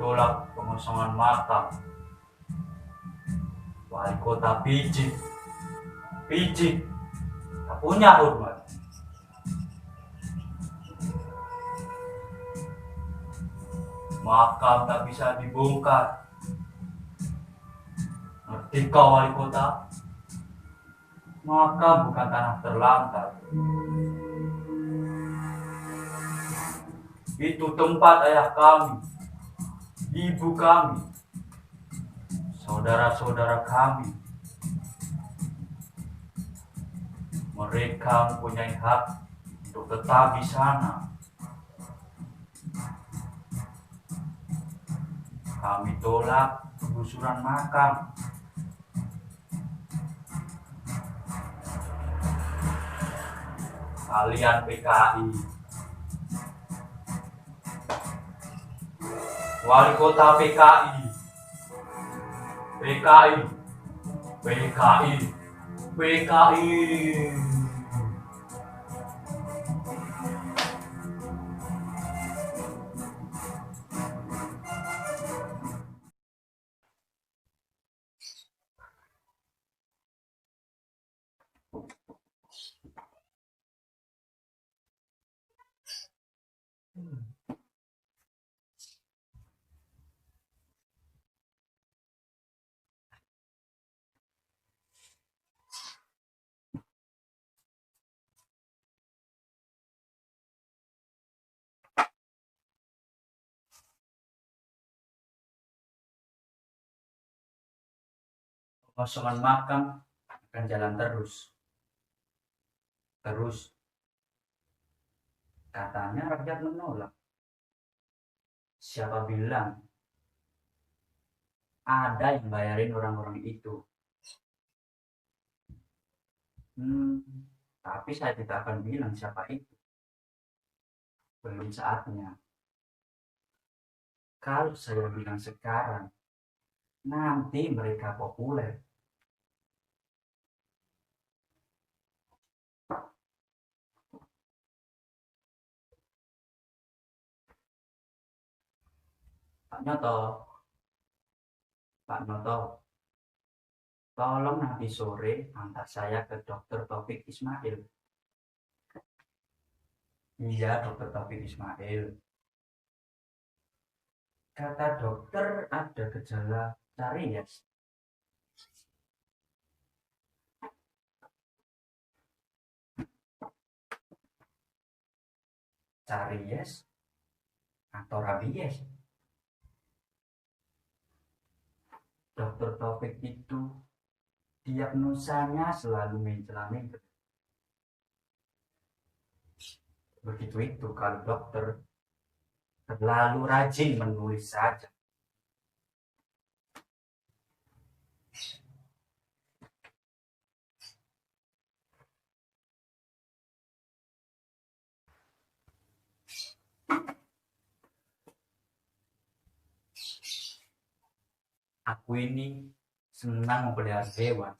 tolak pengosongan makam. Wali kota picik, picik, tak punya hormat. Makam tak bisa dibongkar. Ngerti kau wali kota? Makam bukan tanah terlantar. Itu tempat ayah kami, ibu kami, saudara-saudara kami. Mereka mempunyai hak untuk tetap di sana. Kami tolak penggusuran makam. Kalian PKI, wali kota PKI, PKI, PKI, PKI. Pengosongan makam akan jalan terus. Katanya rakyat menolak. Siapa bilang ada yang bayarin orang-orang itu? Tapi saya tidak akan bilang siapa itu. Belum saatnya. Kalau saya bilang sekarang, nanti mereka populer. Pak Noto, Pak Noto, tolong nanti sore antar saya ke Dokter Taufik Ismail. Iya, Dokter Taufik Ismail. Kata dokter ada gejala caries. Caries atau rabies. Dokter Taufik itu diagnosanya selalu mencela-mencela. Begitu itu kalau dokter terlalu rajin menulis saja. Aku ini senang mempelihara hewan.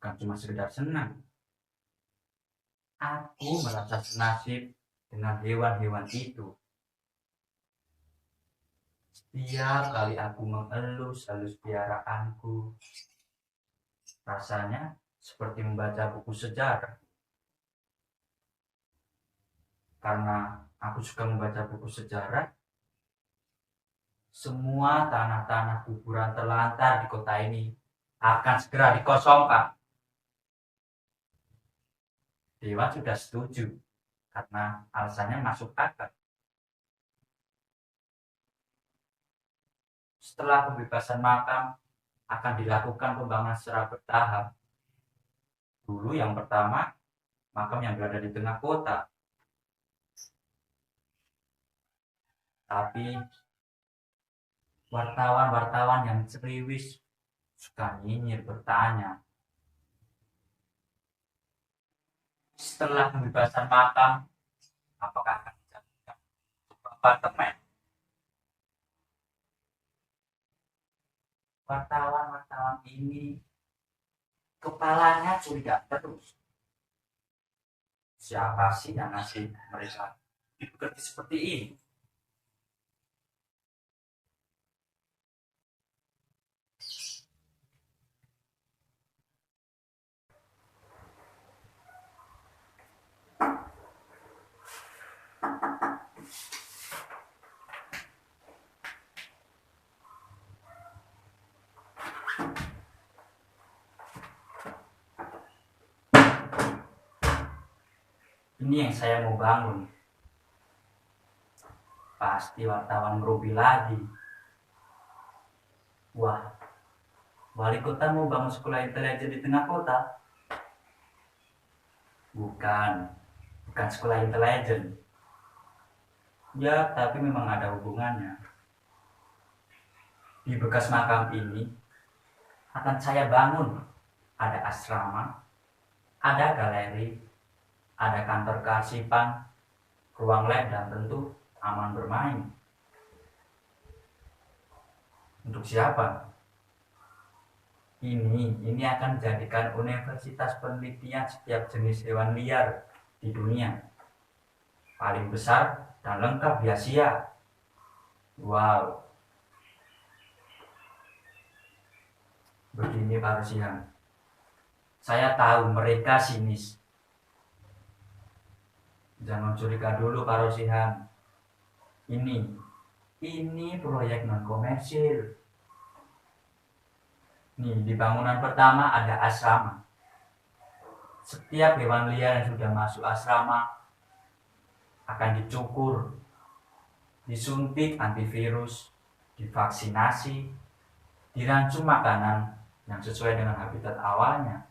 Bukan cuma sekedar senang. Aku merasa senasib dengan hewan-hewan itu. Setiap kali aku mengelus-elus piaraanku, rasanya seperti membaca buku sejarah. Karena aku suka membaca buku sejarah, semua tanah-tanah kuburan terlantar di kota ini akan segera dikosongkan. Dewan sudah setuju karena alasannya masuk akal. Setelah pembebasan makam akan dilakukan pembangunan secara bertahap. Dulu yang pertama, makam yang berada di tengah kota. Tapi wartawan-wartawan yang ceriwis suka nyinyir bertanya, setelah pembebasan makam, apakah akan dijadikan apartemen? Wartawan-wartawan ini kepalanya curiga terus. Siapa sih yang ngasih mereka bekerja seperti ini? Ini yang saya mau bangun. Pasti wartawan merugi lagi. Wah, wali kota mau bangun sekolah intelijen di tengah kota? Bukan, bukan sekolah intelijen. Ya, tapi memang ada hubungannya. Di bekas makam ini akan saya bangun. Ada asrama, ada galeri, ada kantor kearsipan, ruang lab, dan tentu taman bermain. Untuk siapa? Ini akan dijadikan universitas penelitian setiap jenis hewan liar di dunia. Paling besar dan lengkap di Asia. Wow. Begini Pak Rosihan. Saya tahu mereka sinis. Jangan curiga dulu Pak Rosihan. Ini proyek non komersil. Nih, di bangunan pertama ada asrama. Setiap hewan liar yang sudah masuk asrama akan dicukur, disuntik antivirus, divaksinasi, dirancung makanan yang sesuai dengan habitat awalnya.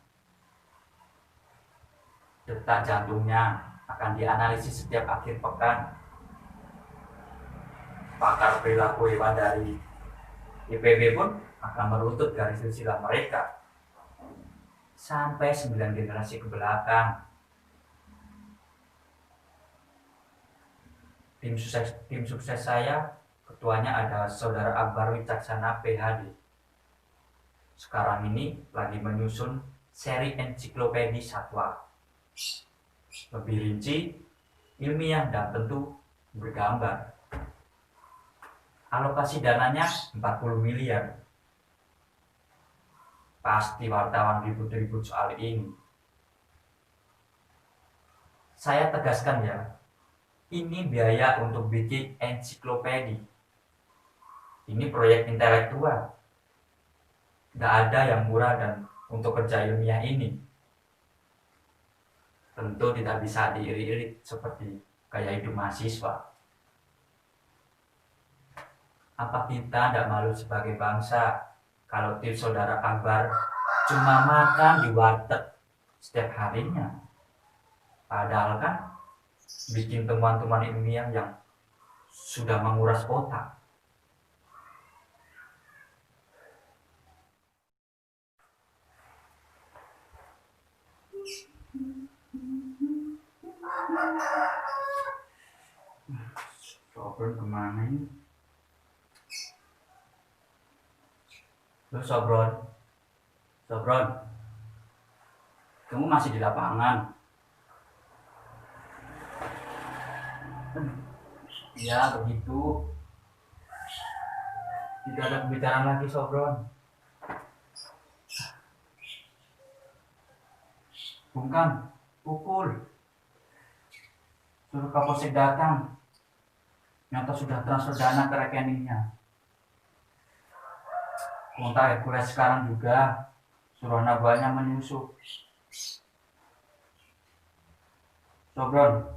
Detak jantungnya akan dianalisis setiap akhir pekan. Pakar perilaku hewan dari IPB pun akan meruntut garis silsilah mereka sampai 9 generasi ke belakang. Tim sukses saya, ketuanya ada Saudara Akbar Wicaksana PhD. Sekarang ini lagi menyusun seri ensiklopedi satwa. Lebih rinci, ilmiah, dan tentu bergambar. Alokasi dananya 40 miliar. Pasti wartawan ribut-ribut soal ini. Saya tegaskan ya, ini biaya untuk bikin ensiklopedi. Ini proyek intelektual. Gak ada yang murah dan untuk kerja ilmiah ini. Tentu tidak bisa diirit-irit seperti gaya hidup mahasiswa. Apa kita tidak malu sebagai bangsa kalau tim Saudara Akbar cuma makan di warteg setiap harinya? Padahal kan bikin temuan-temuan ilmiah yang sudah menguras otak. Sobron kemana ini? Loh Sobron, kamu masih di lapangan? Ya begitu. Tidak ada pembicaraan lagi Sobron. Bungkam, pukul. Suruh Kapolsek datang. Nyata sudah transfer dana ke rekeningnya. Kontak Hercules sekarang juga. Suruh anak buahnya menyusup. Sobron,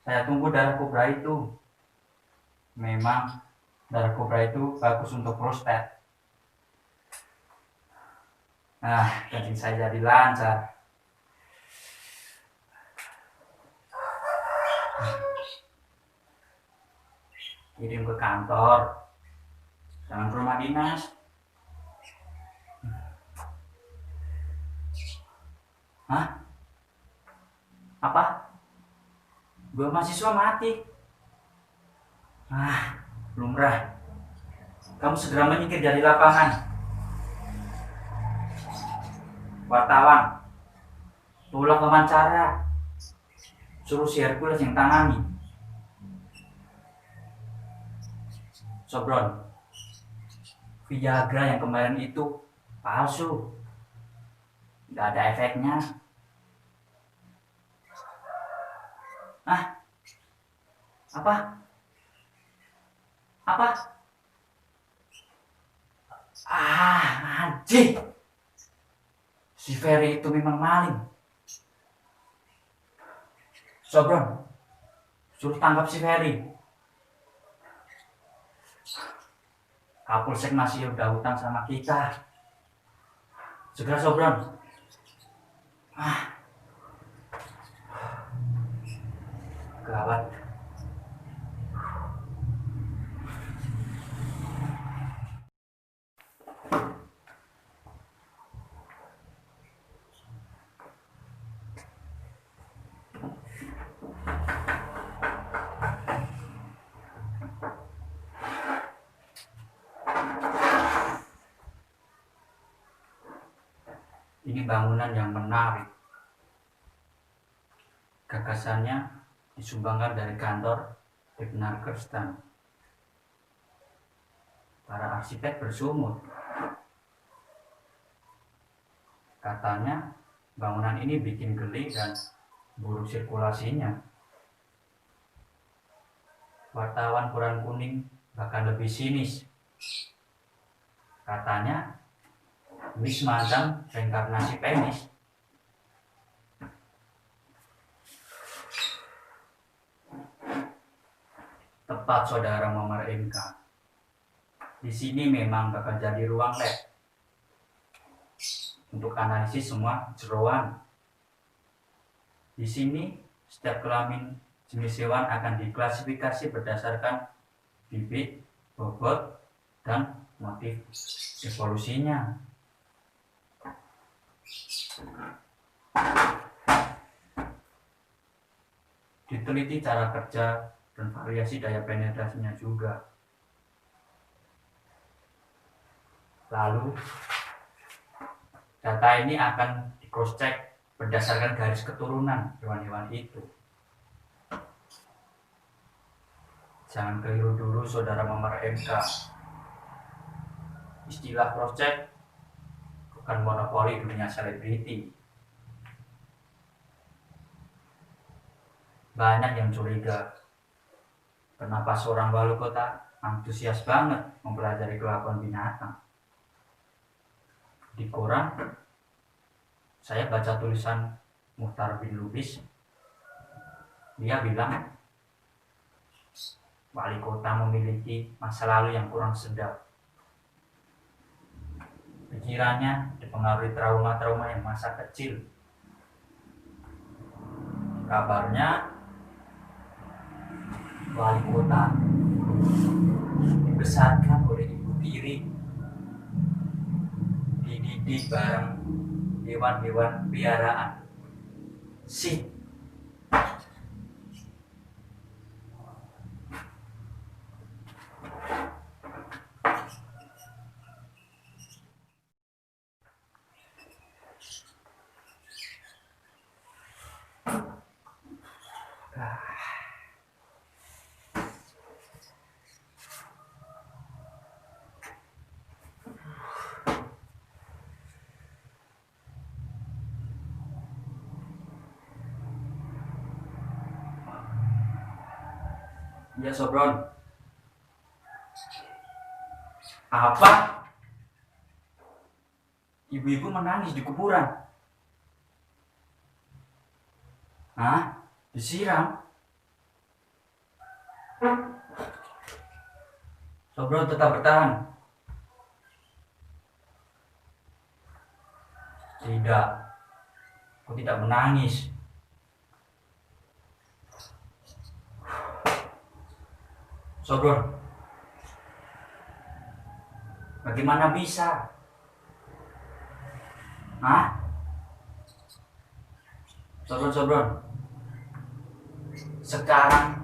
saya tunggu darah kobra itu. Memang darah kobra itu bagus untuk prostat. Nah, kencing saya jadi lancar. Kirim ke kantor, jangan ke rumah dinas. Hah? Apa? 2 mahasiswa mati? Lumrah. Kamu segera menyingkir dari lapangan. Wartawan, tolak wawancara. Suruh si Hercules yang tangani. Sobron, Viagra yang kemarin itu palsu. Gak ada efeknya. Apa? Anjing. Si Ferry itu memang maling. Sobron, suruh tangkap si Ferry. Kapolsek masih udah hutang sama kita. Segera Sobron. Gawat. Ini bangunan yang menarik. Gagasannya disumbangkan dari kantor Ibnar Kerstan. Para arsitek bersumur. Katanya bangunan ini bikin geli dan buruk sirkulasinya. Wartawan koran kuning bahkan lebih sinis. Katanya ini semacam reinkarnasi penis. Tepat saudara Muhammad MK. Di sini memang bakal jadi ruang lab untuk analisis semua jeroan. Di sini setiap kelamin jenis hewan akan diklasifikasi berdasarkan bibit, bobot, dan motif evolusinya. Diteliti cara kerja dan variasi daya penetrasinya juga. Lalu data ini akan di cross check berdasarkan garis keturunan hewan-hewan itu. Jangan keliru dulu saudara Muhammad MK. Istilah cross check bukan monopoli dunia selebriti. Banyak yang curiga kenapa seorang wali kota antusias banget mempelajari kelakuan binatang. Di koran saya baca tulisan Muhtar bin Lubis. Dia bilang wali kota memiliki masa lalu yang kurang sedap. Pikirannya dipengaruhi trauma-trauma yang masa kecil. Kabarnya wali kota dibesarkan oleh ibu tiri, dididik bareng hewan-hewan piaraan. Sih. Ya Sobron. Apa? Ibu-ibu menangis di kuburan. Hah? Disiram? Sobron tetap bertahan. Tidak. Aku tidak menangis. Sobron, bagaimana bisa? Hah? Sobron, sekarang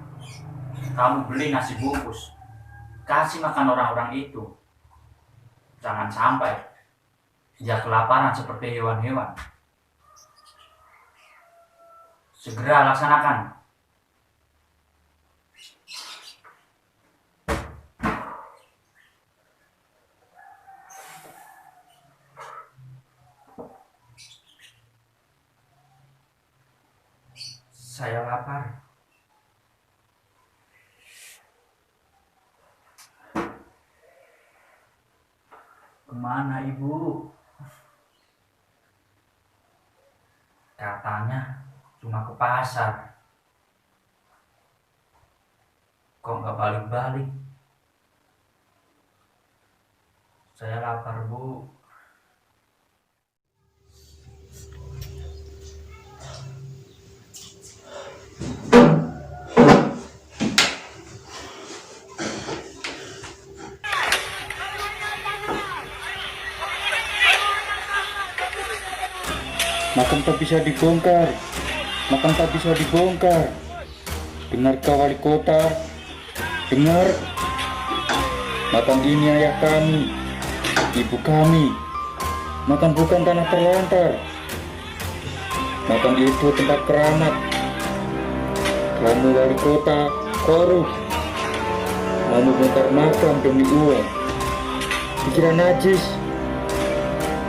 kamu beli nasi bungkus, kasih makan orang-orang itu. Jangan sampai dia kelaparan seperti hewan-hewan. Segera laksanakan. Saya lapar. Kemana ibu? Katanya cuma ke pasar. Kok nggak balik-balik? Saya lapar, Bu. Makam tak bisa dibongkar. Makam tak bisa dibongkar. Dengarkah wali kota? Dengar. Makam ini ayah kami, ibu kami. Makam bukan tanah terlantar. Makam itu tempat keramat. Kamu wali kota korup. Mau membongkar makam demi uang. Pikiran najis.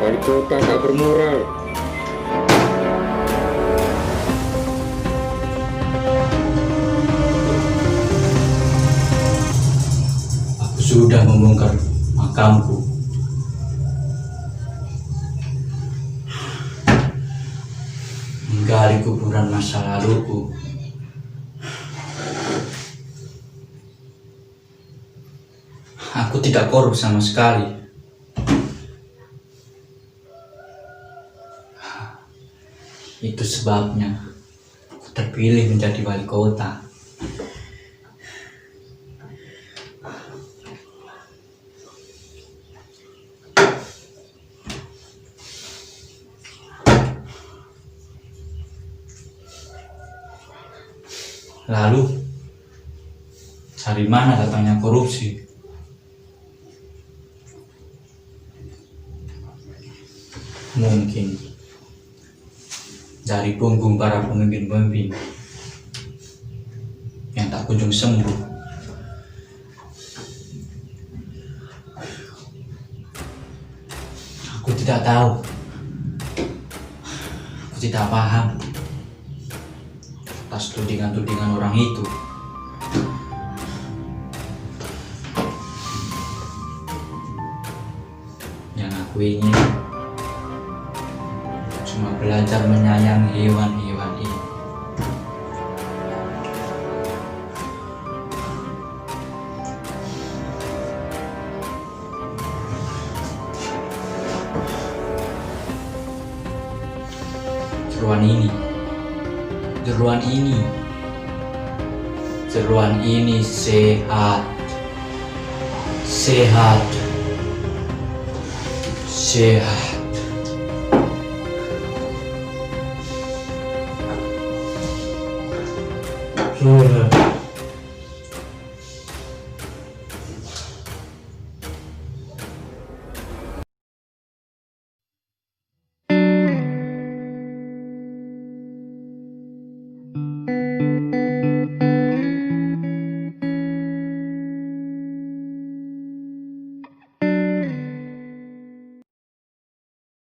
Wali kota tak bermoral. Sudah membongkar makamku. Menggali kuburan masa laluku. Aku tidak korup sama sekali. Itu sebabnya aku terpilih menjadi wali kota. Lalu, dari mana datangnya korupsi? Mungkin dari punggung para pemimpin-pemimpin yang tak kunjung sembuh. Aku tidak tahu. Aku tidak paham atas tudingan-tudingan orang itu. Yang aku ingin cuma belajar menyayangi hewan-hewan ini. Jeruan ini sehat, sehat, sehat.